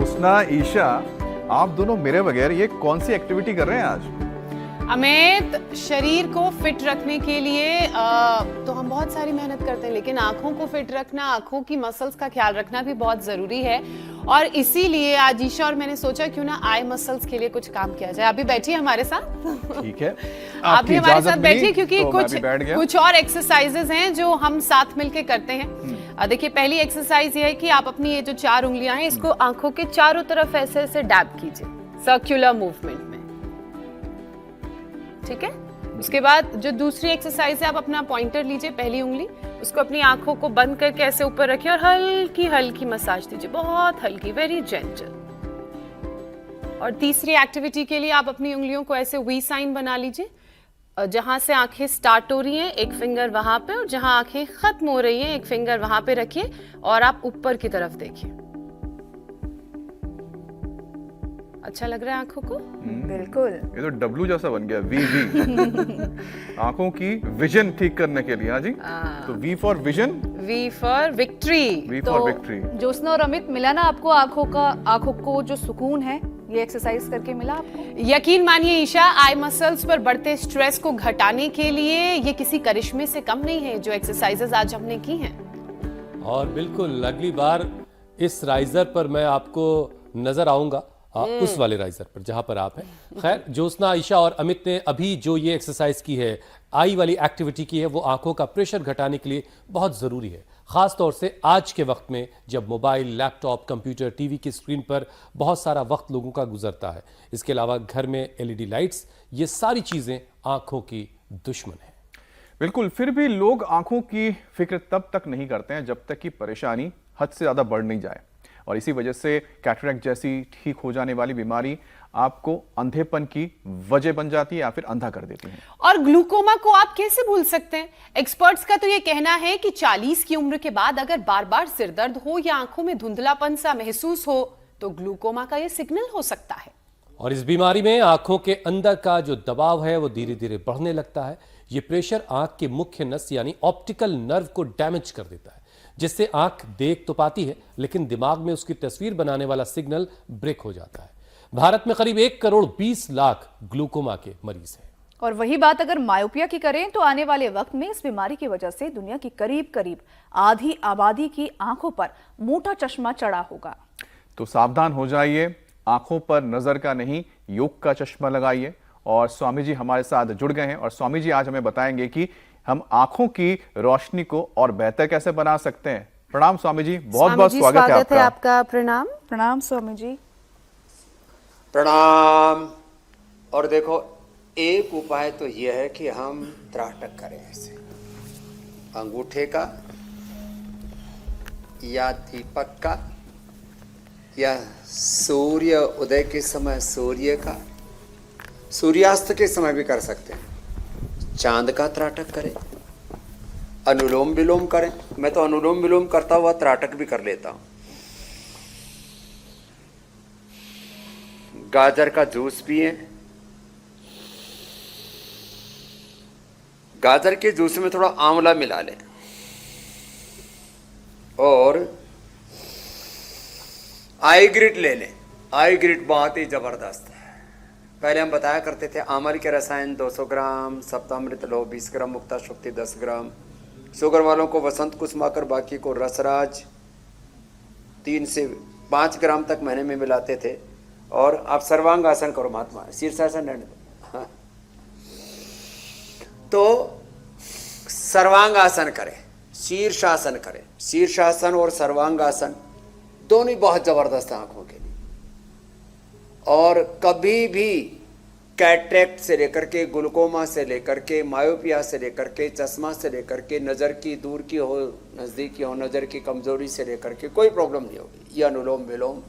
ज्योत्सना, ईशा, आप दोनों मेरे बगैर ये कौन सी एक्टिविटी कर रहे हैं आज? अमित, शरीर को फिट रखने के लिए तो हम बहुत सारी मेहनत करते हैं, लेकिन आंखों को फिट रखना, आंखों की मसल्स का ख्याल रखना भी बहुत जरूरी है। और इसीलिए आज ईशा और मैंने सोचा क्यों ना आई मसल्स के लिए कुछ काम किया जाए। आप भी बैठिए हमारे साथ। ठीक है, आप भी हमारे साथ बैठिए, क्योंकि तो कुछ और एक्सरसाइजेस हैं जो हम साथ मिलके करते हैं। देखिए, पहली एक्सरसाइज ये है कि आप अपनी ये जो 4 उंगलियां हैं इसको आंखों के चारों तरफ ऐसे ऐसे डैब कीजिए, सर्कुलर मूवमेंट में। ठीक है। उसके बाद जो दूसरी एक्सरसाइज है, आप अपना पॉइंटर लीजिए, पहली उंगली, उसको अपनी आंखों को बंद करके ऐसे ऊपर रखिए और हल्की हल्की मसाज दीजिए, बहुत हल्की, वेरी जेंटल। और तीसरी एक्टिविटी के लिए आप अपनी उंगलियों को ऐसे वी साइन बना लीजिए। जहां से आंखें स्टार्ट हो रही हैं एक फिंगर वहां पे, और जहां आंखें खत्म हो रही हैं एक फिंगर वहां पे रखिए और आप ऊपर की तरफ देखिए। अच्छा लग रहा है आंखों को? बिल्कुल। ये तो डब्लू जैसा बन गया, वी। आंखों की विजन ठीक करने के लिए। हाँ जी, तो V for vision, V for victory. V for victory. Jyotsna और अमित, मिला ना आपको आंखों को जो सुकून है, ये एक्सरसाइज करके मिला आपको? यकीन मानिए ईशा, आई मसल्स पर बढ़ते स्ट्रेस को घटाने के लिए ये किसी करिश्मे से कम नहीं है जो एक्सरसाइजेस आज हमने की हैं। और बिल्कुल अगली बार इस राइजर पर मैं आपको नजर आऊंगा, उस वाले राइजर पर जहां पर आप हैं। खैर, ज्योत्सना, ईशा और अमित ने अभी जो ये एक्सरसाइज की है, आई वाली एक्टिविटी की है, वो आंखों का प्रेशर घटाने के लिए बहुत जरूरी है, खास तौर से आज के वक्त में जब मोबाइल, लैपटॉप, कंप्यूटर, टीवी की स्क्रीन पर बहुत सारा वक्त लोगों का गुजरता है। इसके अलावा घर में एलईडी लाइट्स, ये सारी चीजें आंखों की दुश्मन है। बिल्कुल, फिर भी लोग आंखों की फिक्र तब तक नहीं करते हैं जब तक कि परेशानी हद से ज्यादा बढ़ नहीं जाए, और इसी वजह से कैटरेक्ट जैसी ठीक हो जाने वाली बीमारी आपको अंधेपन की वजह बन जाती है या फिर अंधा कर देती है। और ग्लूकोमा को आप कैसे भूल सकते हैं? एक्सपर्ट्स का तो ये कहना है कि 40 की उम्र के बाद अगर बार बार सिर दर्द हो या आंखों में धुंधलापन सा महसूस हो तो ग्लूकोमा का ये सिग्नल हो सकता है। और इस बीमारी में आंखों के अंदर का जो दबाव है वो धीरे धीरे बढ़ने लगता है। ये प्रेशर आंख के मुख्य नस यानी ऑप्टिकल नर्व को डैमेज कर देता है, जिससे आंख देख तो पाती है लेकिन दिमाग में उसकी तस्वीर बनाने वाला सिग्नल ब्रेक हो जाता है। भारत में करीब 1 करोड़ 20 लाख ग्लूकोमा के मरीज हैं। और वही बात अगर मायोपिया की करें तो आने वाले वक्त में इस बीमारी की वजह से दुनिया की करीब आधी आबादी की आंखों पर मोटा चश्मा चढ़ा होगा। तो सावधान हो जाइए, आंखों पर नजर का नहीं, योग का चश्मा लगाइए। और स्वामी जी हमारे साथ जुड़ गए हैं, और स्वामी जी आज हमें बताएंगे कि हम आंखों की रोशनी को और बेहतर कैसे बना सकते हैं। प्रणाम स्वामी जी, बहुत बहुत स्वागत है आपका। प्रणाम। प्रणाम स्वामी जी। प्रणाम। और देखो, एक उपाय तो यह है कि हम त्राटक करें, ऐसे अंगूठे का या दीपक का या सूर्य उदय के समय सूर्य का, सूर्यास्त के समय भी कर सकते हैं, चांद का त्राटक करें, अनुलोम विलोम करें। मैं तो अनुलोम विलोम करता हुआ त्राटक भी कर लेता हूं। गाजर का जूस पिए, गाजर के जूस में थोड़ा आंवला मिला लें, और आई ग्रिट ले लें। आई ग्रिट बहुत ही जबरदस्त है। पहले हम बताया करते थे आमल के रसायन 200 ग्राम, सप्तामृत लो 20 ग्राम, मुक्ता शक्ति 10 ग्राम, शुगर वालों को वसंत कुसुमाकर, बाकी को रसराज 3 से 5 ग्राम तक महीने में मिलाते थे। और आप सर्वांग आसन करो, महात्मा शीर्षासन रहने दो। हाँ। तो सर्वांग आसन करें, शीर्षासन करें। शीर्षासन और सर्वांग आसन दोनों ही बहुत जबरदस्त है आंखों के लिए। और कभी भी कैटरेक्ट से लेकर के, ग्लूकोमा से लेकर के, मायोपिया से लेकर के, चश्मा से लेकर के, नज़र की दूर की हो नज़दीक की हो, नज़र की कमजोरी से लेकर के कोई प्रॉब्लम नहीं होगी। यह अनुलोम विलोम,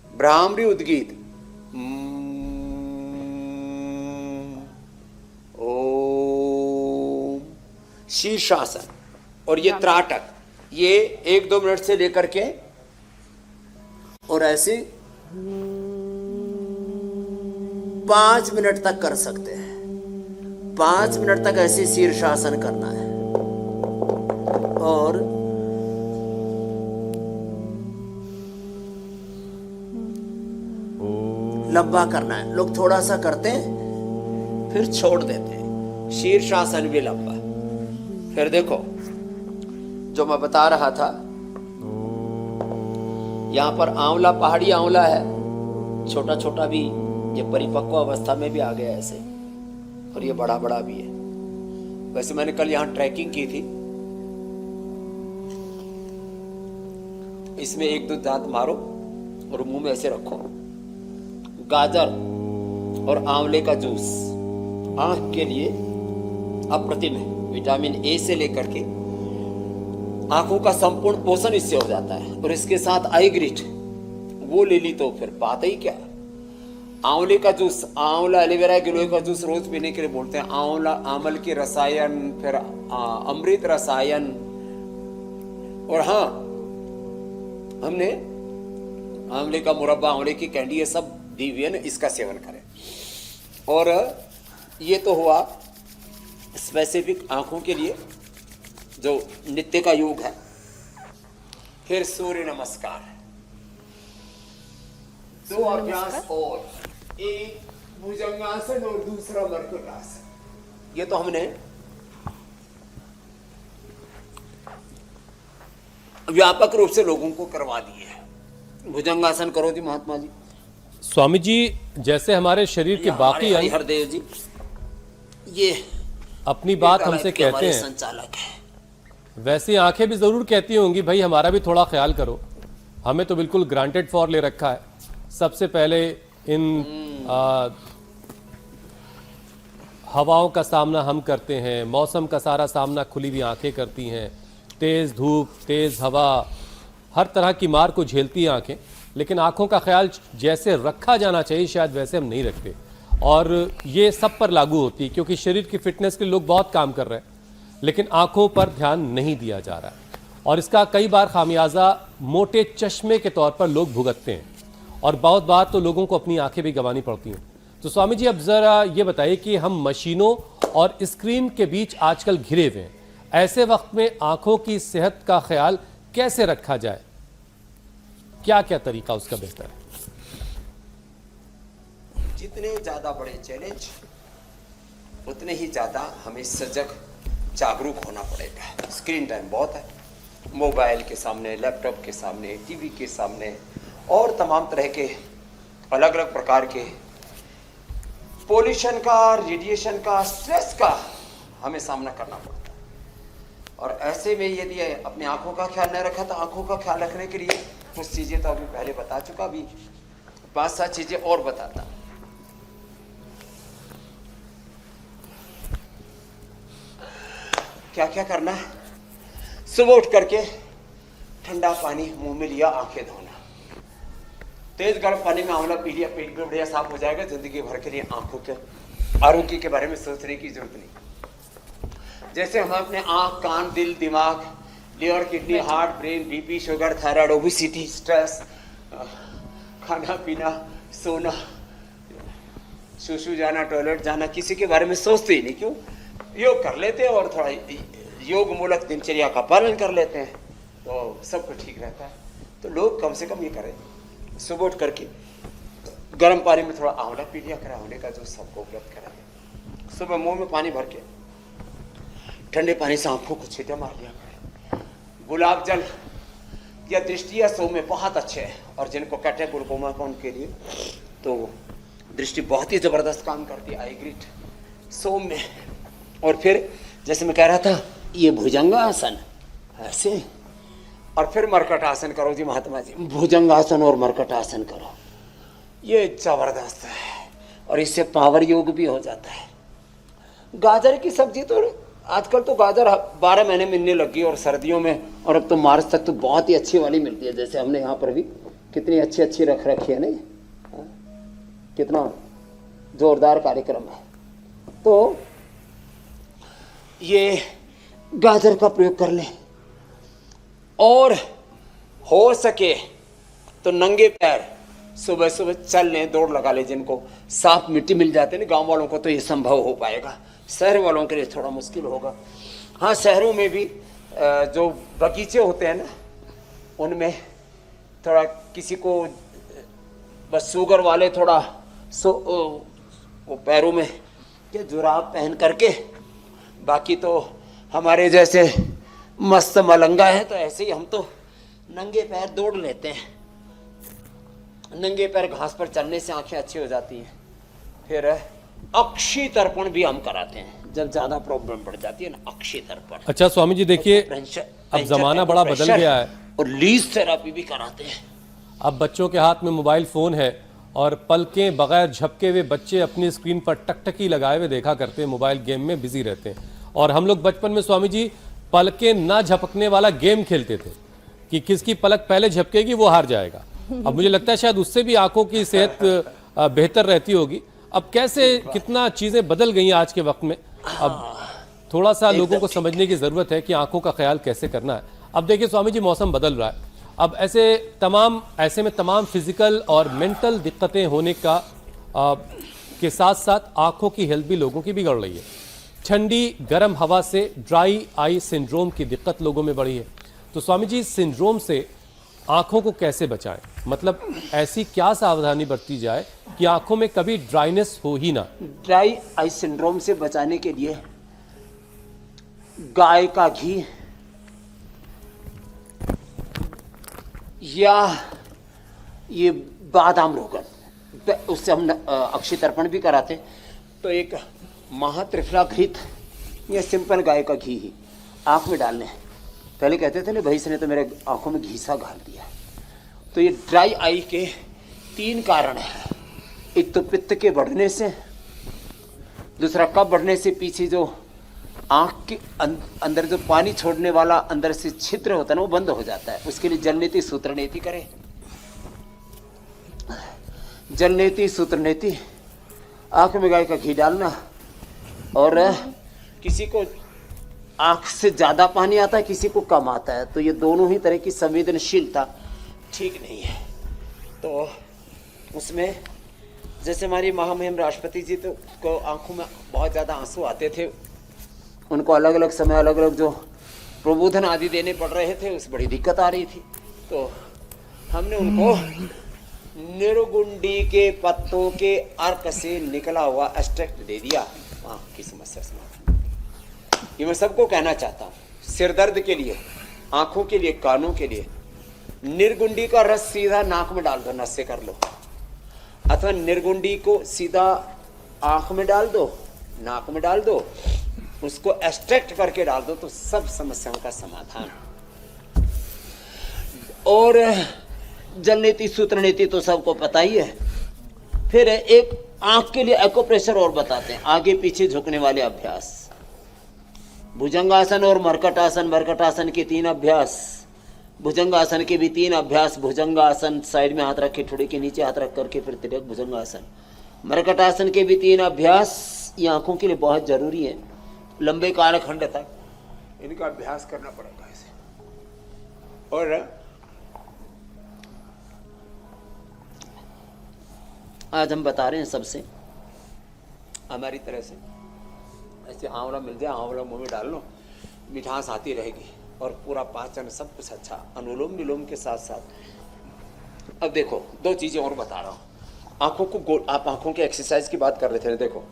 भ्रामरी उद्गीत, ओम, शीर्षासन और ये त्राटक, ये 1-2 मिनट से लेकर के और ऐसे 5 मिनट तक कर सकते हैं। 5 मिनट तक ऐसे शीर्षासन करना है। और लंबा करना है। लोग थोड़ा सा करते हैं फिर छोड़ देते हैं। शीर्षासन भी लंबा। फिर देखो जो मैं बता रहा था, यहां पर आंवला, पहाड़ी आंवला है, छोटा छोटा भी, ये परिपक्व अवस्था में भी आ गया ऐसे, और ये बड़ा बड़ा भी है। वैसे मैंने कल यहां ट्रैकिंग की थी। इसमें एक दो दांत मारो और मुंह में ऐसे रखो। गाजर और आंवले का जूस आंख के लिए अप्रतिम है। विटामिन ए से लेकर के आंखों का संपूर्ण पोषण इससे हो जाता है। और इसके साथ आई ग्रिट वो ले ली तो फिर बात ही क्या। आंवले का जूस, आंवला, एलोवेरा, गिलोय का जूस रोज पीने के लिए बोलते हैं। आंवला, आमल के रसायन, फिर अमृत रसायन, और हाँ, हमने आंवले का मुरब्बा, आंवले की कैंडी, ये सब दी हुई है ना, इसका सेवन करें। और ये तो हुआ स्पेसिफिक आंखों के लिए जो नित्य का योग है। फिर सूर्य नमस्कार, दो अभ्यास और, एक भुजंगासन और दूसरा मर्कटासन। ये तो हमने व्यापक रूप से लोगों को करवा दिए है। भुजंगासन करो जी महात्मा जी। स्वामी जी, जैसे हमारे शरीर के बाकी अंग हरदेव जी ये अपनी बात हमसे कहते हैं, संचालक है। वैसे आंखें भी जरूर कहती होंगी भाई हमारा भी थोड़ा ख्याल करो। हमें तो बिल्कुल ग्रांटेड फॉर ले रखा है। सबसे पहले इन हवाओं का सामना हम करते हैं, मौसम का सारा सामना खुली हुई आंखें करती हैं। तेज धूप, तेज हवा, हर तरह की मार को झेलती हैं आंखें। लेकिन आंखों का ख्याल जैसे रखा जाना चाहिए शायद वैसे हम नहीं रखते, और ये सब पर लागू होती है, क्योंकि शरीर की फिटनेस के लिए लोग बहुत काम कर रहे हैं लेकिन आंखों पर ध्यान नहीं दिया जा रहा है। और इसका कई बार खामियाजा मोटे चश्मे के तौर पर लोग भुगतते हैं, और बहुत बार तो लोगों को अपनी आंखें भी गंवानी पड़ती हैं। तो स्वामी जी, अब जरा ये बताइए कि हम मशीनों और स्क्रीन के बीच आजकल घिरे हुए हैं, ऐसे वक्त में आंखों की सेहत का ख्याल कैसे रखा जाए? क्या क्या तरीका उसका बेहतर है? जितने ज्यादा बड़े चैलेंज उतने ही ज्यादा हमें सजग, जागरूक होना पड़ेगा। स्क्रीन टाइम बहुत है, मोबाइल के सामने, लैपटॉप के सामने, टीवी के सामने, और तमाम तरह के अलग अलग प्रकार के पोल्यूशन का, रेडिएशन का, स्ट्रेस का हमें सामना करना पड़ता है। और ऐसे में यदि अपनी आंखों का ख्याल नहीं रखा तो आंखों का ख्याल रखने के लिए कुछ चीजें तो अभी पहले बता चुका, भी 5-7 चीजें और बताता। क्या क्या करना है? सुबह उठ करके ठंडा पानी मुंह में लिया, आंखें धोना। तेज गर्म पानी में आंवला पी लिया, पेट भी बढ़िया साफ हो जाएगा। जिंदगी भर के लिए आंखों के आरोग्य के बारे में सोचने की जरूरत नहीं। जैसे हम अपने आंख, कान, दिल, दिमाग, liver, kidney, heart, brain, BP, sugar, thyroid, obesity, stress, खाना पीना, सोना, सुसु जाना, टॉयलेट जाना, किसी के बारे में सोचते ही नहीं। क्यों? योग कर लेते हैं और थोड़ा योग मूलक दिनचर्या का पालन कर लेते हैं तो सब कुछ ठीक रहता है। तो लोग कम से कम ये करें, सुबह उठ करके गर्म पानी में थोड़ा आंवला पी लिया करें। आंवले का जूस सबको उपलब्ध कराएं। सुबह मुंह में पानी भर के ठंडे पानी से आंखों को छींटे मार लिया करें। गुलाब जल या दृष्टि या सौ में बहुत अच्छे हैं, और जिनको कहते हैं ग्लूकोमा का, उनके लिए तो दृष्टि बहुत ही जबरदस्त काम करती है। आई ग्रिट सोम में। और फिर जैसे मैं कह रहा था, ये भुजंगासन ऐसे, और फिर मरकटासन करो जी महात्मा जी। भुजंगासन और मरकटासन करो, ये जबरदस्त है, और इससे पावर योग भी हो जाता है। गाजर की सब्जी तो आजकल तो गाजर 12 महीने मिलने लगी, और सर्दियों में, और अब तो मार्च तक तो बहुत ही अच्छी वाली मिलती है। जैसे हमने यहाँ पर भी कितनी अच्छी अच्छी रख रखी है, नहीं? कितना जोरदार कार्यक्रम है। तो ये गाजर का प्रयोग कर लें, और हो सके तो नंगे पैर सुबह सुबह चल लें, दौड़ लगा लें। जिनको साफ मिट्टी मिल जाती है ना, गांव वालों को तो ये संभव हो पाएगा, शहर वालों के लिए थोड़ा मुश्किल होगा। हाँ, शहरों में भी जो बगीचे होते हैं ना, उनमें थोड़ा किसी को बस शुगर वाले थोड़ा वो पैरों में ये जुराब पहन करके, बाकी तो हमारे जैसे मस्त मलंगा है तो ऐसे ही हम तो नंगे पैर दौड़ लेते हैं। नंगे पैर घास पर चलने से आंखें अच्छी हो जाती हैं। फिर अक्षी तर्पण भी हम कराते हैं जब ज्यादा प्रॉब्लम बढ़ जाती है ना, अक्षी तर्पण। अच्छा स्वामी जी देखिए, अब जमाना बड़ा बदल गया है और लीज थेरापी भी कराते हैं। अब बच्चों के हाथ में मोबाइल फोन है और पलकें बगैर झपके हुए बच्चे अपनी स्क्रीन पर टकटकी लगाए हुए देखा करते हैं, मोबाइल गेम में बिजी रहते हैं। और हम लोग बचपन में स्वामी जी पलकें ना झपकने वाला गेम खेलते थे कि किसकी पलक पहले झपकेगी वो हार जाएगा। अब मुझे लगता है शायद उससे भी आंखों की सेहत बेहतर रहती होगी। अब कैसे कितना चीजें बदल गई हैं आज के वक्त में। अब थोड़ा सा लोगों को समझने की जरूरत है कि आंखों का ख्याल कैसे करना है। अब देखिए स्वामी जी, मौसम बदल रहा है। अब ऐसे में तमाम फिजिकल और मेंटल दिक्कतें होने का के साथ साथ आंखों की हेल्थ भी लोगों की बिगड़ रही है। ठंडी गर्म हवा से ड्राई आई सिंड्रोम की दिक्कत लोगों में बढ़ी है। तो स्वामी जी, सिंड्रोम से आंखों को कैसे बचाएं? मतलब ऐसी क्या सावधानी बरती जाए कि आंखों में कभी ड्राइनेस हो ही ना। ड्राई आई सिंड्रोम से बचाने के लिए गाय का घी या ये बादाम रोगन, उससे हम अक्षय तर्पण भी कराते। तो एक महात्रिफला घृत या सिंपल गाय का घी ही आंख में डालने हैं। पहले कहते थे ना, भैंस ने तो मेरे आंखों में घीसा घाल दिया। तो ये ड्राई आई के 3 कारण हैं। एक तो पित्त के बढ़ने से, दूसरा कफ बढ़ने से पीछे जो आंख के अंदर जो पानी छोड़ने वाला अंदर से छिद्र होता है ना, वो बंद हो जाता है। उसके लिए जलनेति सूत्रनेति करें। जलनेति सूत्रनेति, आंख में गाय का घी डालना। और किसी को आंख से ज्यादा पानी आता है, किसी को कम आता है, तो ये दोनों ही तरह की संवेदनशीलता ठीक नहीं है। तो उसमें जैसे हमारी महामहिम राष्ट्रपति जी तो को आंखों में बहुत ज़्यादा आंसू आते थे, उनको अलग अलग समय अलग अलग जो प्रबोधन आदि देने पड़ रहे थे, उस बड़ी दिक्कत आ रही थी। तो हमने उनको निर्गुंडी के पत्तों के अर्क से निकला हुआ एक्सट्रैक्ट दे दिया आंख की समस्या समाधान। ये मैं सबको कहना चाहता हूँ, सिर दर्द के लिए, आंखों के लिए, कानों के लिए, निर्गुंडी का रस सीधा नाक में डाल दो, नस से कर लो, अथवा निर्गुंडी को सीधा आंख में डाल दो, नाक में डाल दो, उसको एक्सट्रैक्ट करके डाल दो, तो सब समस्याओं का समाधान। और जलनेति सूत्रनेति तो सबको पता ही है। फिर एक आंख के लिए एक्यूप्रेशर और बताते हैं, आगे पीछे झुकने वाले अभ्यास, भुजंगासन और मरकटासन। मरकटासन के 3 अभ्यास, भुजंगासन के भी 3 अभ्यास। भुजंगासन साइड में हाथ रखे, ठोड़ी के नीचे हाथ रख करके फिर तिरक भुजंगासन। मरकटासन के भी 3 अभ्यास। ये आंखों के लिए बहुत जरूरी है, लंबे कालखंड तक इनका अभ्यास करना पड़ेगा इसे। और आज हम बता रहे हैं सबसे, हमारी तरह से ऐसे आंवला मिल जाए, आंवला मुंह में डाल लो, मिठास आती रहेगी और पूरा पाचन सब कुछ अच्छा, अनुलोम विलोम के साथ साथ। अब देखो 2 चीजें और बता रहा हूँ। आंखों को, आप आंखों के एक्सरसाइज की बात कर रहे थे, देखो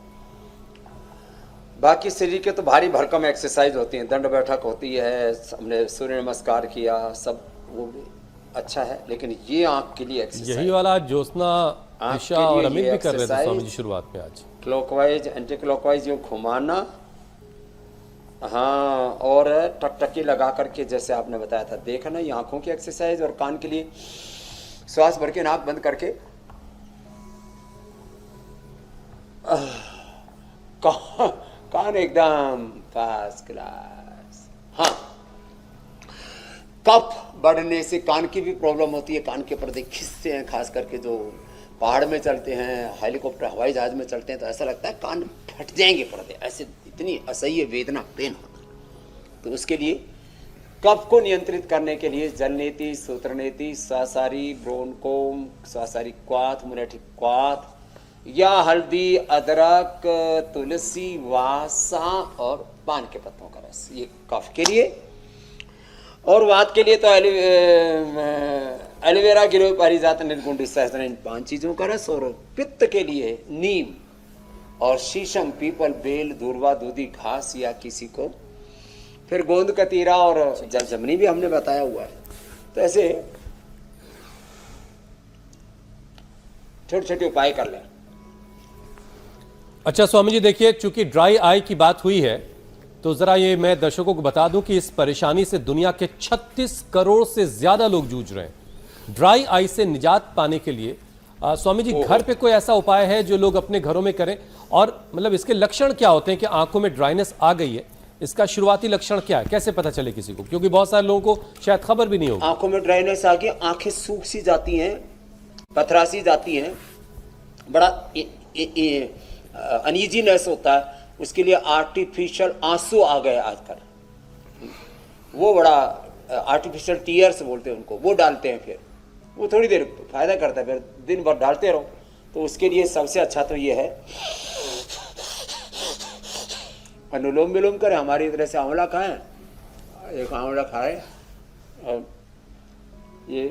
बाकी शरीर के तो भारी भरकम एक्सरसाइज होती हैं, दंड बैठक होती है, हमने सूर्य नमस्कार किया, सब वो भी अच्छा है, लेकिन ये आंख के लिए एक्सरसाइज, यही वाला ज्योत्सना, ईशा और अमित भी कर रहे थे स्वामी जी शुरुआत में आज। क्लॉकवाइज एंटी क्लॉकवाइज यूं घुमाना, हाँ, और टकटकी लगा करके जैसे आपने बताया था, देखना, ये आंखों की एक्सरसाइज। और कान के लिए श्वास भर के नाक बंद करके कान एकदम फर्स्ट क्लास। हाँ, कफ बढ़ने से कान की भी प्रॉब्लम होती है, कान के पर्दे खिंचते हैं, खास करके जो पहाड़ में चलते हैं, हेलीकॉप्टर हवाई जहाज में चलते हैं, तो ऐसा लगता है कान फट जाएंगे पर्दे, ऐसे इतनी असह्य वेदना, पेन होता है। तो उसके लिए कफ को नियंत्रित करने के लिए जलनेति सूत्रनेति, स्वासारी ब्रोनकोम, स्वासारी क्वाथ, मुनेठिक क्वाथ, या हल्दी, अदरक, तुलसी, वासा और पान के पत्तों का रस, ये कफ के लिए। और वात के लिए तो एलोवेरा गिरोय पारिजात निर्गुंडी सहस्त्र, इन 5 चीजों का रस। और पित्त के लिए नीम और शीशम, पीपल, बेल, दूर्वा, दूधी घास या किसी को, फिर गोंद कतीरा और जलजमनी भी हमने बताया हुआ है। तो ऐसे छोटे छोटे उपाय कर लें। अच्छा स्वामी जी, देखिए चूंकि ड्राई आई की बात हुई है तो जरा ये मैं दर्शकों को बता दूं कि इस परेशानी से दुनिया के 36 करोड़ से ज्यादा लोग जूझ रहे हैं। ड्राई आई से निजात पाने के लिए स्वामी जी घर पे कोई ऐसा उपाय है जो लोग अपने घरों में करें? और मतलब इसके लक्षण क्या होते हैं कि आंखों में ड्राइनेस आ गई है, इसका शुरुआती लक्षण क्या है, कैसे पता चले किसी को? क्योंकि बहुत सारे लोगों को शायद खबर भी नहीं होगी। आंखों में ड्राइनेस आ गई, आंखें सूख सी जाती हैं, पथरासी जाती हैं, बड़ा अनईजीनेस होता है। उसके लिए आर्टिफिशियल आंसू आ गए आजकल, वो बड़ा आर्टिफिशियल टीयर्स बोलते हैं उनको, वो डालते हैं। फिर वो थोड़ी देर फायदा करता है, फिर दिन भर डालते रहो। तो उसके लिए सबसे अच्छा तो ये है अनुलोम विलोम करें। हमारी तरह से आंवला खाएं, एक आंवला खाएं और ये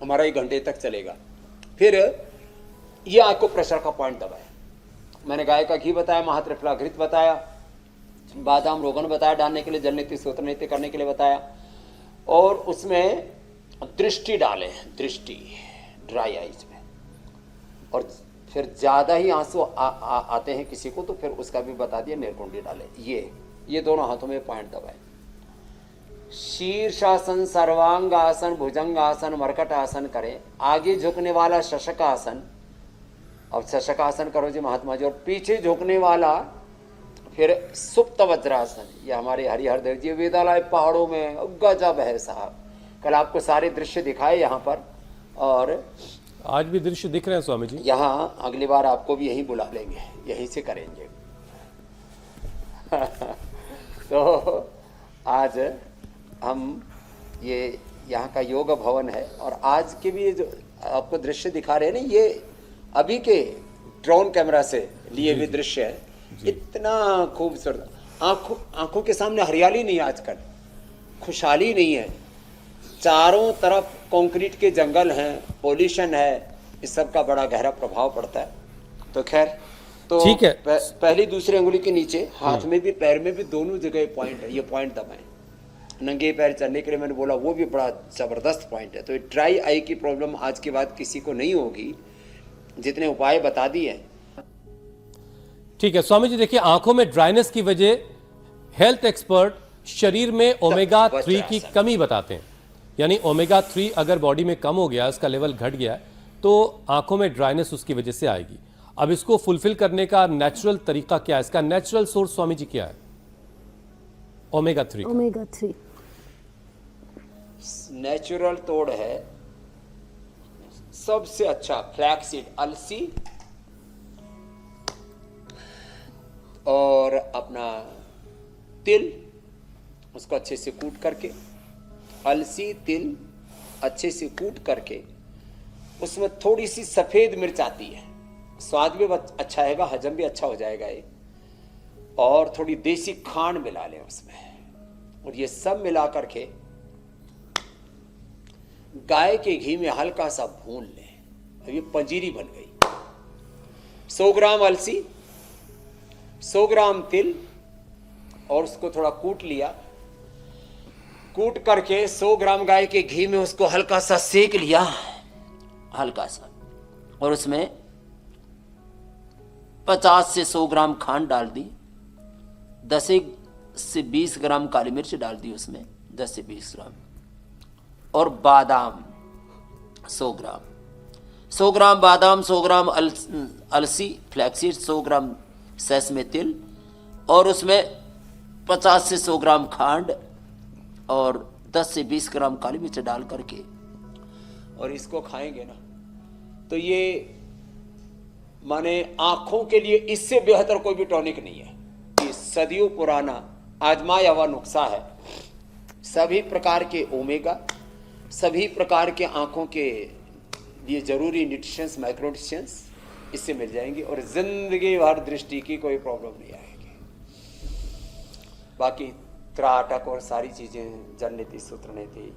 हमारा 1 घंटे तक चलेगा। फिर ये आंख को प्रेशर का पॉइंट दबाए। मैंने गाय का घी बताया, महात्रिफला घृत बताया, बादाम रोगन बताया डालने के लिए, जल नीति सूत्र नीति करने के लिए बताया। और उसमें दृष्टि डालें, दृष्टि ड्राई आईज में। और फिर ज़्यादा ही आंसू आते हैं किसी को तो फिर उसका भी बता दिया, निर्कुंडी डालें। ये दोनों हाथों में पॉइंट दबाएं। शीर्षासन, सर्वांगासन, भुजंगासन, मरकट आसन करें। आगे झुकने वाला शशकासन, अब शशकासन करो जी महात्मा जी। और पीछे झुकने वाला फिर सुप्त वज्रासन। ये हमारे हरिहर देव जी वेदालय पहाड़ों में गजब है साहब। कल आपको सारे दृश्य दिखाए यहाँ पर, और आज भी दृश्य दिख रहे हैं स्वामी जी। यहाँ अगली बार आपको भी यहीं बुला लेंगे, यहीं से करेंगे। तो आज हम ये यहाँ का योग भवन है, और आज के भी जो आपको दृश्य दिखा रहे हैं ना, ये अभी के ड्रोन कैमरा से लिए हुए दृश्य है। इतना खूबसूरत, आंखों के सामने हरियाली नहीं है आजकल, खुशहाली नहीं है। चारों तरफ कंक्रीट के जंगल हैं, पोल्यूशन है, इस सब का बड़ा गहरा प्रभाव पड़ता है। तो खैर, तो ठीक है। पहली दूसरी अंगुली के नीचे, हाथ में भी पैर में भी, दोनों जगह पॉइंट है। ये पॉइंट दबाएं। नंगे पैर चलने के लिए मैंने बोला, वो भी बड़ा जबरदस्त पॉइंट है। तो ड्राई आई की प्रॉब्लम आज के बाद किसी को नहीं होगी, जितने उपाय बता दिए। ठीक है स्वामी जी, देखिए आंखों में ड्राइनेस की वजह हेल्थ एक्सपर्ट शरीर में ओमेगा 3 की कमी बताते हैं। यानी ओमेगा 3 अगर बॉडी में कम हो गया, उसका लेवल घट गया, तो आंखों में ड्राइनेस उसकी वजह से आएगी। अब इसको फुलफिल करने का नेचुरल तरीका क्या है, इसका नेचुरल सोर्स स्वामी जी क्या है? ओमेगा 3। ओमेगा 3 नेचुरल तोड़ है सबसे अच्छा फ्लैक्सीड, अलसी और अपना तिल, उसको अच्छे से कूट करके, अलसी तिल अच्छे से कूट करके, उसमें थोड़ी सी सफेद मिर्च आती है, स्वाद भी अच्छा आएगा, हजम भी अच्छा हो जाएगा ये। और थोड़ी देसी खांड मिला लें उसमें, और ये सब मिला करके गाय के घी में हल्का सा भून लें। अब ये पंजीरी बन गई। 100 ग्राम अलसी, 100 ग्राम तिल, और उसको थोड़ा कूट लिया। कूट करके 100 ग्राम गाय के घी में उसको हल्का सा सेक लिया, हल्का सा, और उसमें 50 से 100 ग्राम खांड डाल दी, 10 से 20 ग्राम काली मिर्च डाल दी उसमें, 10 से 20 ग्राम, और बादाम 100 ग्राम, 100 ग्राम बादाम, 100 ग्राम अलसी फ्लैक्सीड, 100 ग्राम सेसमे तिल, और उसमें 50 से 100 ग्राम खांड और 10 से 20 ग्राम काली मिर्च डाल करके, और इसको खाएंगे ना, तो ये माने आंखों के लिए इससे बेहतर कोई भी टॉनिक नहीं है। ये सदियों पुराना आजमाया हुआ नुस्खा है। सभी प्रकार के ओमेगा, सभी प्रकार के आंखों के लिए जरूरी न्यूट्रिशंस, माइक्रो न्यूट्रिशंस इससे मिल जाएंगे, और जिंदगी भर दृष्टि की कोई प्रॉब्लम नहीं आएगी। बाकी त्राटक और सारी चीजें, जल नीति, सूत्र नीति,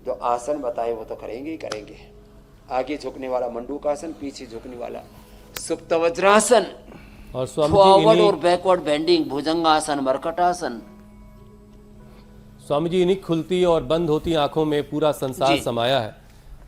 जो आसन बताए वो तो करेंगे ही करेंगे। आगे झुकने वाला मंडूकासन, पीछे झुकने वाला सुप्त वज्रासन, और स्वामी जी फॉरवर्ड इन्हीं और बैकवर्ड बेंडिंग भुजंगासन, मरकटासन। स्वामी जी इन्हीं खुलती और बंद होती आंखों में पूरा संसार जी। समाया है,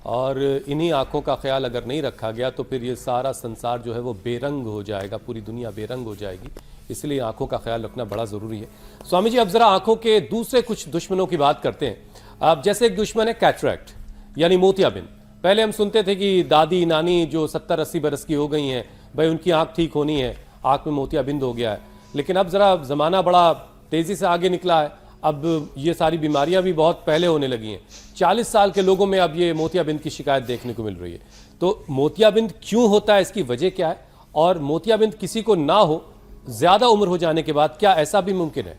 और इन्हीं आंखों का ख्याल अगर नहीं रखा गया तो फिर ये सारा संसार जो है वो बेरंग हो जाएगा, पूरी दुनिया बेरंग हो जाएगी। इसलिए आंखों का ख्याल रखना बड़ा ज़रूरी है। स्वामी जी अब ज़रा आंखों के दूसरे कुछ दुश्मनों की बात करते हैं। अब जैसे एक दुश्मन है कैटरैक्ट यानी मोतियाबिंद। पहले हम सुनते थे कि दादी नानी जो 70-80 बरस की हो गई हैं, भाई उनकी आंख ठीक होनी है, आंख में मोतियाबिंद हो गया है। लेकिन अब ज़रा ज़माना बड़ा तेज़ी से आगे निकला है, अब ये सारी बीमारियां भी बहुत पहले होने लगी हैं। 40 साल के लोगों में अब ये मोतियाबिंद की शिकायत देखने को मिल रही है। तो मोतियाबिंद क्यों होता है, इसकी वजह क्या है, और मोतियाबिंद किसी को ना हो ज्यादा उम्र हो जाने के बाद, क्या ऐसा भी मुमकिन है?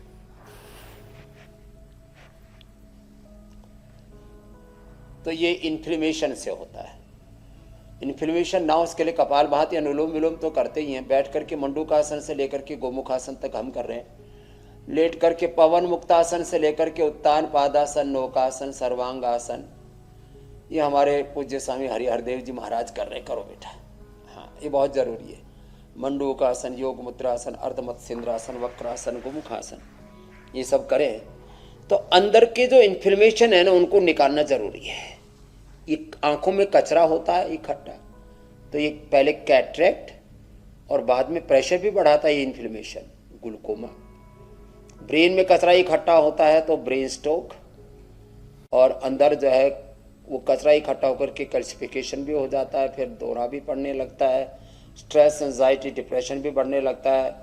तो ये इन्फ्लेमेशन से होता है। इन्फ्लेमेशन ना, उसके लिए कपालभाति, अनुलोम विलोम तो करते ही हैं। बैठ करके मंडूकासन से लेकर के गोमुखासन तक हम कर रहे हैं। लेट करके पवन मुक्तासन से लेकर के उत्तान पादासन, नौकासन, सर्वांगासन, ये हमारे पूज्य स्वामी हरिहरदेव जी महाराज कर रहे हैं। करो बेटा, हाँ ये बहुत जरूरी है। मंडूकासन, योग मुद्रासन, अर्धमत्स्येंद्रासन, वक्रासन, गोमुखासन, ये सब करें तो अंदर के जो इन्फ्लेमेशन है ना उनको निकालना जरूरी है। ये आंखों में कचरा होता है इकट्ठा, तो ये पहले कैटरेक्ट और बाद में प्रेशर भी बढ़ाता है ये इन्फ्लेमेशन, ग्लूकोमा। ब्रेन में कचरा इकट्ठा होता है तो ब्रेन स्ट्रोक, और अंदर जो है वो कचरा इकट्ठा होकर के कैल्सिफिकेशन भी हो जाता है, फिर दौरा भी पड़ने लगता है, स्ट्रेस, एंजाइटी, डिप्रेशन भी बढ़ने लगता है।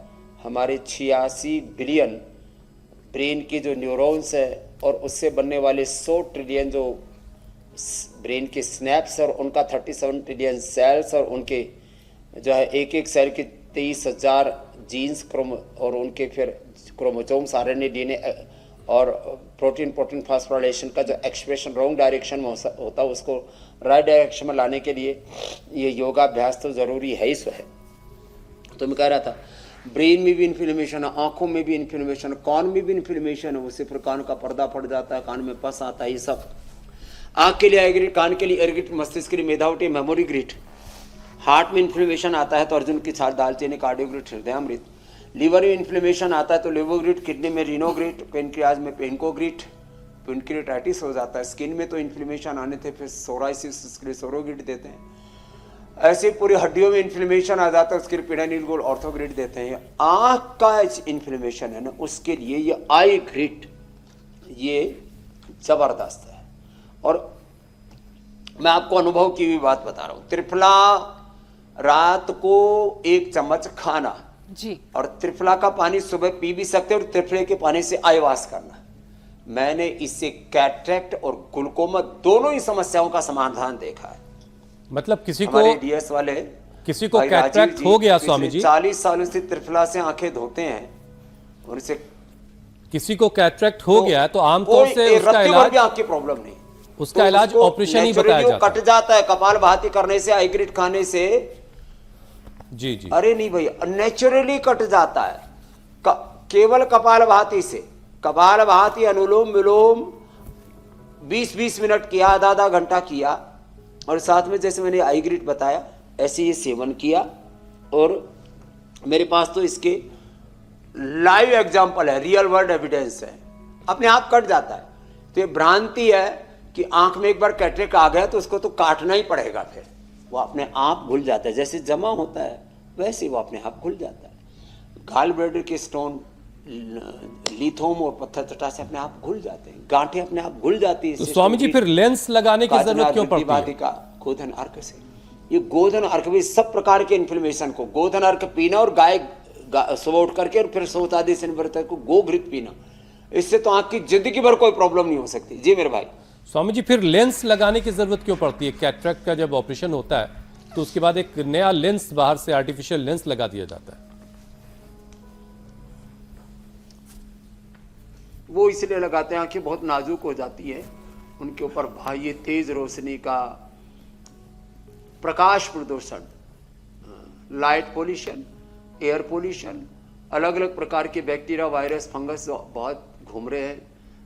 हमारे 86 बिलियन ब्रेन की जो न्यूरॉन्स है और उससे बनने वाले 100 ट्रिलियन जो ब्रेन के स्नैप्स और उनका 37 ट्रिलियन सेल्स, और उनके जो है एक एक सेल के 23,000 जीन्स और उनके फिर क्रोमोसोम्स, आरएनए, डीएनए और प्रोटीन फास्फोराइलेशन का जो एक्सप्रेशन रॉन्ग डायरेक्शन में होता है उसको राइट डायरेक्शन में लाने के लिए ये योगाभ्यास तो ज़रूरी है ही सो है। तो मैं कह रहा था ब्रेन में भी इन्फ्लेमेशन है, आंखों में भी इन्फ्लेमेशन है, कान में भी इन्फ्लेमेशन है, उससे फिर कान का पर्दा फट जाता है, कान में पस आता है। ये सब आँख के लिए आई ग्रिड, कान के लिए एयर ग्रिड, मस्तिष्क के लिए मेधावटी, मेमोरी ग्रिड। हार्ट में इन्फ्लेमेशन आता है तो अर्जुन की छाल, दालचीनी, कार्डियोग्रिड, हृदयामृत। लीवर में इन्फ्लेमेशन आता है तो लिवोग्रिड, किडनी में रीनोग्रिड, पेनक्रियाज में पेनकोग्रिड, पेनक्रियाटाइटिस हो जाता है। स्किन में तो इन्फ्लेमेशन आने थे फिर सोराइसिस, उसके लिए सोरोग्रिड देते हैं। ऐसे पूरी हड्डियों में इन्फ्लेमेशन आ जाता है, उसके लिए पिडानिल गोल्ड, ऑर्थोग्रिड देते हैं। आँख का इन्फ्लेमेशन है ना, उसके लिए ये आई ग्रिड ये जबरदस्त है। और मैं आपको अनुभव की हुई बात बता रहा हूँ। त्रिफला रात को 1 चम्मच खाना जी, और त्रिफला का पानी सुबह पी भी सकते हैं, और त्रिफले के पानी से आयवास करना। मैंने इससे कैटरेक्ट और ग्लूकोमा दोनों ही समस्याओं का समाधान देखा है। मतलब किसी हमारे को डीएस वाले किसी को भाई राजीव कैटरेक्ट जी हो गया पिछले स्वामी जी, 40 सालों से त्रिफला से आंखें धोते हैं, उनसे किसी को कैटरेक्ट हो गया तो आमतौर से उसका भी इलाज आंख की प्रॉब्लम नहीं, उसका इलाज ऑपरेशन ही बताया जाता है। कट जाता है कपालभाति करने से, आईग्रिड खाने से। जी जी, अरे नहीं भैया, नेचुरली कट जाता है केवल कपालभाति से। कपालभाति, अनुलोम विलोम 20-20 मिनट किया, आधा घंटा किया, और साथ में जैसे मैंने आईग्रिड बताया ऐसे ये सेवन किया। और मेरे पास तो इसके लाइव एग्जाम्पल है, रियल वर्ल्ड एविडेंस है। अपने आप कट जाता है। तो ये भ्रांति है कि आंख में एक बार कैटरेक्ट आ गया तो उसको तो काटना ही पड़ेगा, फिर वो अपने आप घुल जाता है। जैसे जमा होता है वैसे वो अपने आप घुल जाता है। गाल ब्लैडर के स्टोन लिथोम और पत्थर चट्टा से अपने आप घुल जाते हैं, गांठें अपने आप घुल जाती है। तो स्वामी जी फिर लेंस लगाने की जरूरत क्यों पड़ती है? गोधन अर्क से, ये गोधन अर्क भी सब प्रकार के इन्फ्लेमेशन को, गोधन अर्क पीना और गाय सुबह उठ करके और फिर सोच आदि से को गोघृत पीना, इससे तो आंख की जिंदगी भर कोई प्रॉब्लम नहीं हो सकती। जी मेरे भाई। स्वामी जी फिर लेंस लगाने की जरूरत क्यों पड़ती है? कैटरेक्ट का जब ऑपरेशन होता है तो उसके बाद एक नया लेंस बाहर से आर्टिफिशियल लेंस लगा दिया जाता है। वो इसलिए लगाते हैं, आंखें बहुत नाजुक हो जाती है, उनके ऊपर बाह्य तेज रोशनी का प्रकाश प्रदूषण, लाइट पोल्यूशन, एयर पोल्यूशन अलग अलग प्रकार के बैक्टीरिया, वायरस, फंगस जो बहुत घूम रहे हैं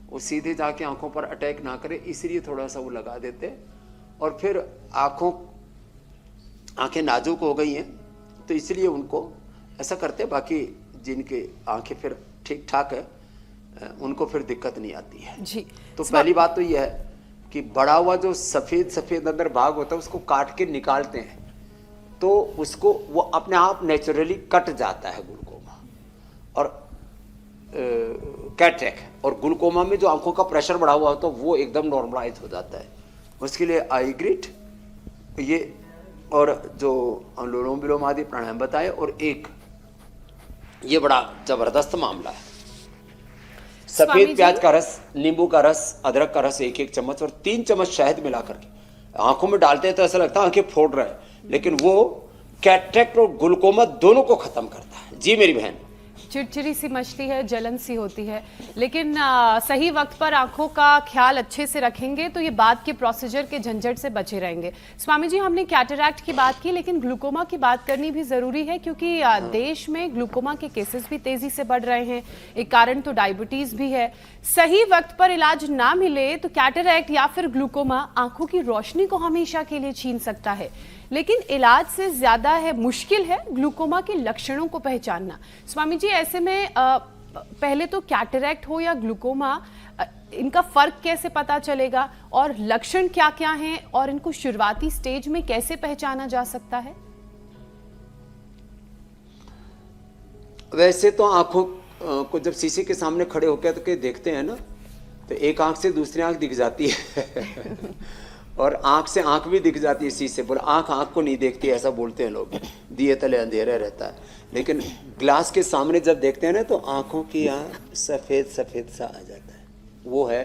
वो सीधे जाके आंखों पर अटैक ना करे, इसलिए थोड़ा सा वो लगा देते हैं। और फिर आंखें नाजुक हो गई हैं तो इसलिए उनको ऐसा करते हैं। बाकी जिनके आंखें फिर ठीक ठाक है उनको फिर दिक्कत नहीं आती है जी। तो पहली बात तो यह है कि बड़ा हुआ जो सफेद सफेद अंदर भाग होता है उसको काट के निकालते हैं तो उसको वो अपने आप नेचुरली कट जाता है ग्लूकोमा और कैटरेक्ट। और ग्लूकोमा में जो आंखों का प्रेशर बढ़ा हुआ होता है वो एकदम नॉर्मलाइज हो जाता है। उसके लिए आई ग्रिड ये और जो अनुलोम विलोम आदि प्राणायाम बताए, और एक ये बड़ा जबरदस्त मामला है, स्वामी सफेद जी? प्याज का रस, नींबू का रस, अदरक का रस 1-1 चम्मच और 3 चम्मच शहद मिला करके आंखों में डालते हैं तो ऐसा लगता है आंखें फोड़ रहे हैं, लेकिन वो कैटरेक्ट और ग्लूकोमा दोनों को खत्म करता है। जी मेरी बहन। चिड़चिड़ी सी मछली है, जलन सी होती है, लेकिन सही वक्त पर आंखों का ख्याल अच्छे से रखेंगे तो ये बाद के प्रोसीजर के झंझट से बचे रहेंगे। स्वामी जी, हमने कैटरैक्ट की बात की, लेकिन ग्लूकोमा की बात करनी भी जरूरी है क्योंकि देश में ग्लूकोमा के केसेस भी तेजी से बढ़ रहे हैं। एक कारण तो डायबिटीज भी है। सही वक्त पर इलाज ना मिले तो कैटरैक्ट या फिर ग्लूकोमा आंखों की रोशनी को हमेशा के लिए छीन सकता है, लेकिन इलाज से ज्यादा है मुश्किल है ग्लूकोमा के लक्षणों को पहचानना। स्वामी जी, ऐसे में पहले तो कैटरैक्ट हो या ग्लूकोमा, इनका फर्क कैसे पता चलेगा और लक्षण क्या क्या हैं और इनको शुरुआती स्टेज में कैसे पहचाना जा सकता है? वैसे तो आंखों को जब शीशे के सामने खड़े होकर तो देखते हैं ना, तो एक आंख से दूसरी आंख दिख जाती है और आंख से आंख भी दिख जाती है शीशे पर। आंख को नहीं देखती ऐसा बोलते हैं लोग, दिए तले अंधेरा रहता है, लेकिन ग्लास के सामने जब देखते हैं ना तो आंखों की यहाँ सफेद सफेद सा आ जाता है, वो है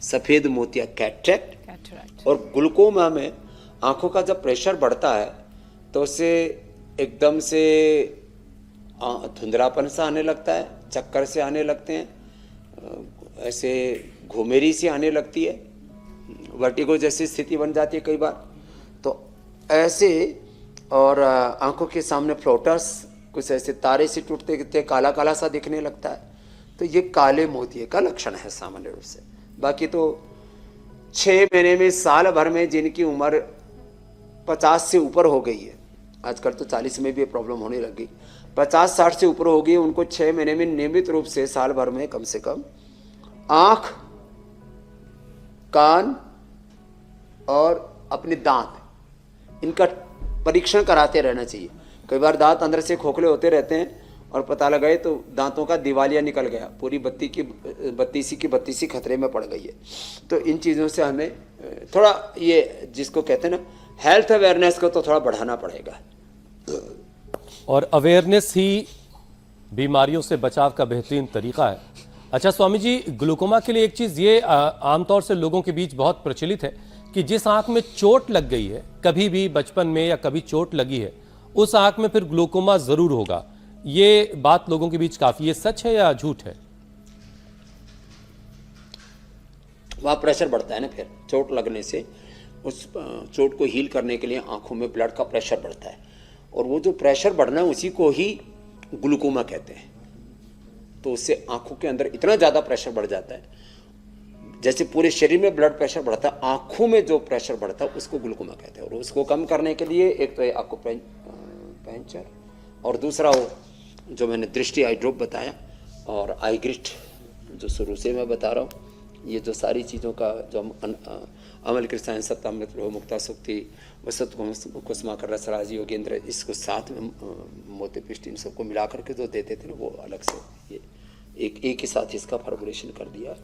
सफेद मोतिया कैटरेक्ट। और ग्लूकोमा में आंखों का जब प्रेशर बढ़ता है तो उससे एकदम से धुंधलापन सा आने लगता है, चक्कर से आने लगते हैं, ऐसे घुमेरी सी आने लगती है, वर्टिगो जैसी स्थिति बन जाती है कई बार तो ऐसे। और आंखों के सामने फ्लोटर्स कुछ ऐसे तारे से टूटते गिरते काला काला सा दिखने लगता है, तो ये काले मोतिये का लक्षण है सामान्य रूप से। बाकी तो 6 महीने में, साल भर में जिनकी उम्र 50 से ऊपर हो गई है, आजकल तो 40 में भी प्रॉब्लम होने लगी, 50-60 से ऊपर हो गई, उनको 6 महीने में नियमित रूप से साल भर में कम से कम आँख, कान और अपने दांत, इनका परीक्षण कराते रहना चाहिए। कई बार दांत अंदर से खोखले होते रहते हैं और पता लगाए तो दांतों का दिवालिया निकल गया, पूरी बत्तीसी खतरे में पड़ गई है। तो इन चीज़ों से हमें थोड़ा ये जिसको कहते हैं ना हेल्थ अवेयरनेस को तो थोड़ा बढ़ाना पड़ेगा। और अवेयरनेस ही बीमारियों से बचाव का बेहतरीन तरीका है। अच्छा स्वामी जी, ग्लूकोमा के लिए एक चीज़ ये आमतौर से लोगों के बीच बहुत प्रचलित है कि जिस आंख में चोट लग गई है, कभी भी बचपन में या कभी चोट लगी है, उस आंख में फिर ग्लूकोमा जरूर होगा। ये बात लोगों के बीच काफी, ये सच है या झूठ है? वहाँ प्रेशर बढ़ता है ना, फिर चोट लगने से उस चोट को हील करने के लिए आंखों में ब्लड का प्रेशर बढ़ता है, और वो जो प्रेशर बढ़ना है उसी को ही ग्लूकोमा कहते हैं। तो उससे आंखों के अंदर इतना ज़्यादा प्रेशर बढ़ जाता है, जैसे पूरे शरीर में ब्लड प्रेशर बढ़ता है, आंखों में जो प्रेशर बढ़ता है उसको ग्लूकोमा कहते हैं। और उसको कम करने के लिए एक तो ये एक्यूपंक्चर और दूसरा वो जो मैंने दृष्टि आई ड्रॉप बताया और आई ग्रिड जो शुरू से मैं बता रहा हूँ, ये जो सारी चीज़ों का जो हम अमल कृष्ण सत्तामृत रोह मुक्ता सुक्ति वसत कुसुमाकर रसराज योगेंद्र, इसको साथ में मोती पिष्ट इन सबको मिला करके जो देते थे ना, वो अलग से ये एक ही साथ इसका फॉर्मुलेशन कर दिया।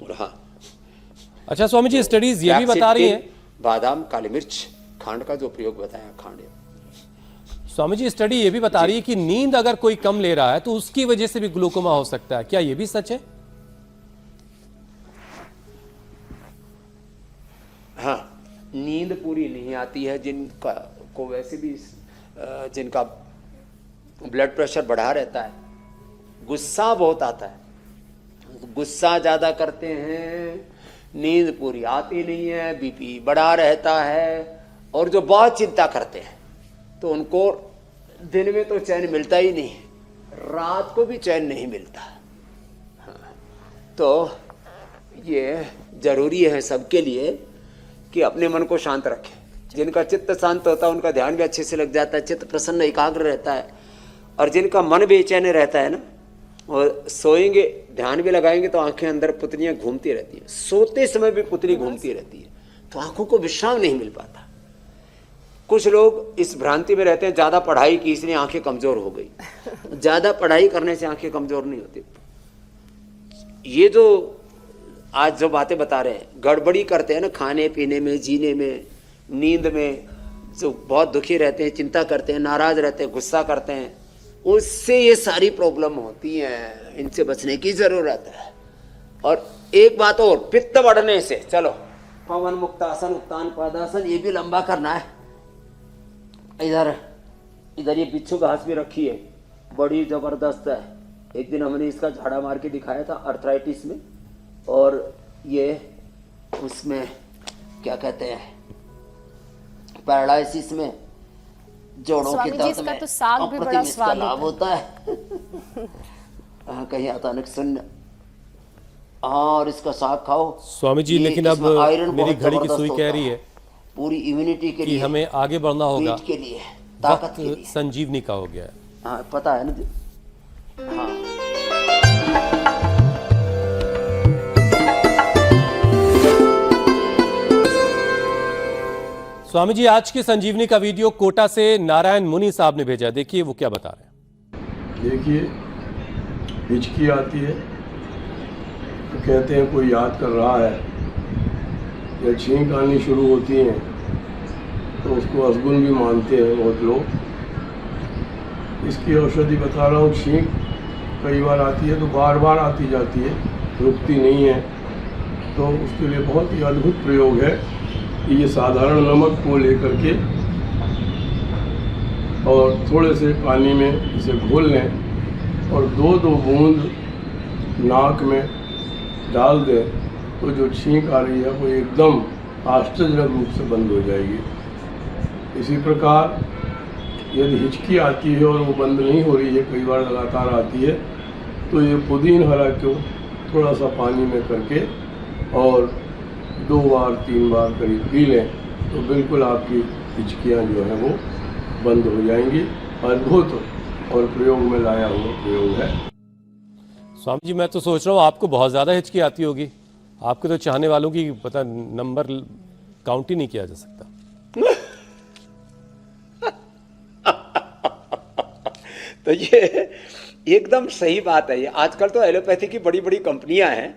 और हाँ, अच्छा स्वामी जी, स्टडीज ये भी बता रही हैं, बादाम, काली मिर्च, खांड का जो प्रयोग बताया, खांड। स्वामी जी स्टडी ये भी बता रही है कि नींद अगर कोई कम ले रहा है तो उसकी वजह से भी ग्लूकोमा हो सकता है, क्या ये भी सच है? हाँ, नींद पूरी नहीं आती है जिनका को, वैसे भी जिनका ब्लड प्रेशर बढ़ा रहता है, गुस्सा बहुत आता है, गुस्सा ज़्यादा करते हैं, नींद पूरी आती नहीं है, बीपी बढ़ा रहता है, और जो बहुत चिंता करते हैं तो उनको दिन में तो चैन मिलता ही नहीं, रात को भी चैन नहीं मिलता। हाँ, तो ये जरूरी है सबके लिए कि अपने मन को शांत रखें। जिनका चित्त शांत होता है उनका ध्यान भी अच्छे से लग जाता है, चित्त प्रसन्न एकाग्र रहता है। और जिनका मन बेचैन रहता है ना, और सोएंगे ध्यान भी लगाएंगे तो आंखें अंदर पुतलियां घूमती रहती हैं, सोते समय भी पुतली घूमती रहती है, तो आंखों को विश्राम नहीं मिल पाता। कुछ लोग इस भ्रांति में रहते हैं ज्यादा पढ़ाई की इसलिए आंखें कमजोर हो गई। ज्यादा पढ़ाई करने से आंखें कमजोर नहीं होती। ये जो आज जो बातें बता रहे हैं, गड़बड़ी करते हैं ना खाने पीने में, जीने में, नींद में, जो बहुत दुखी रहते हैं, चिंता करते हैं, नाराज रहते हैं, गुस्सा करते हैं, उससे ये सारी प्रॉब्लम होती हैं। इनसे बचने की जरूरत है। और एक बात और, पित्त बढ़ने से, चलो पवन मुक्तासन, उत्तान पादासन, ये भी लंबा करना है। इधर इधर ये बिच्छू घास भी रखी है, बड़ी जबरदस्त है। एक दिन हमने इसका झाड़ा मार के दिखाया था अर्थराइटिस में, और ये उसमें क्या कहते हैं पैरालिसिस में, जोड़ों के दर्द में, तो साग भी बड़ा स्वाद लाभ होता है। कहीं अचानक सुन, और इसका साग खाओ स्वामी जी, लेकिन अब मेरी घड़ी की सुई कह रही है पूरी इम्यूनिटी के कि लिए, हमें आगे बढ़ना होगा, पेट के लिए, ताकत वक्त के लिए। संजीवनी का हो गया है। हाँ पता है ना। हाँ स्वामी जी, आज के संजीवनी का वीडियो कोटा से नारायण मुनि साहब ने भेजा। देखिए वो क्या बता रहे हैं। देखिए, हिचकी आती है तो कहते हैं कोई याद कर रहा है, या छींक आनी शुरू होती हैं तो उसको असगुन भी मानते हैं बहुत लोग। इसकी औषधि बता रहा हूँ। छींक कई बार आती है तो बार बार आती जाती है, रुकती नहीं है, तो उसके लिए बहुत ही अद्भुत प्रयोग है कि ये साधारण नमक को लेकर के और थोड़े से पानी में इसे घोल लें और 2-2 बूंद नाक में डाल दें, तो जो छींक आ रही है वो एकदम आश्चर्यजनक रूप से बंद हो जाएगी। इसी प्रकार यदि हिचकी आती है और वो बंद नहीं हो रही है, कई बार लगातार आती है, तो ये पुदीन हरा को थोड़ा सा पानी में करके और 2 बार 3 बार करीब पी लें, तो बिल्कुल आपकी हिचकियाँ जो हैं वो बंद हो जाएंगी। अद्भुत और प्रयोग में लाया हुआ प्रयोग है। स्वामी जी, मैं तो सोच रहा हूँ आपको बहुत ज़्यादा हिचकी आती होगी। आपके तो चाहने वालों की पता नंबर काउंट ही नहीं किया जा सकता। तो ये एकदम सही बात है। ये आजकल तो एलोपैथी की बड़ी बड़ी कंपनियां हैं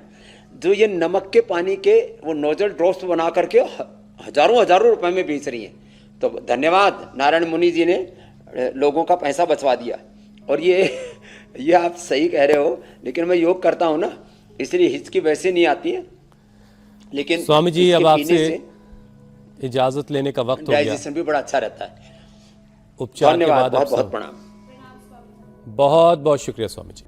जो ये नमक के पानी के वो नोजल ड्रॉप्स बना करके हजारों हजारों रुपए में बेच रही हैं। तो धन्यवाद, नारायण मुनि जी ने लोगों का पैसा बचवा दिया। और ये आप सही कह रहे हो, लेकिन मैं योग करता हूँ ना, इसलिए हिचकी वैसे नहीं आती है। लेकिन स्वामी जी, अब आपसे इजाजत लेने का वक्त हो गया। डाइजेशन भी बड़ा अच्छा रहता है। उपचार के धन्यवाद, बाद बहुत बहुत प्रणाम। बहुत बहुत शुक्रिया स्वामी जी।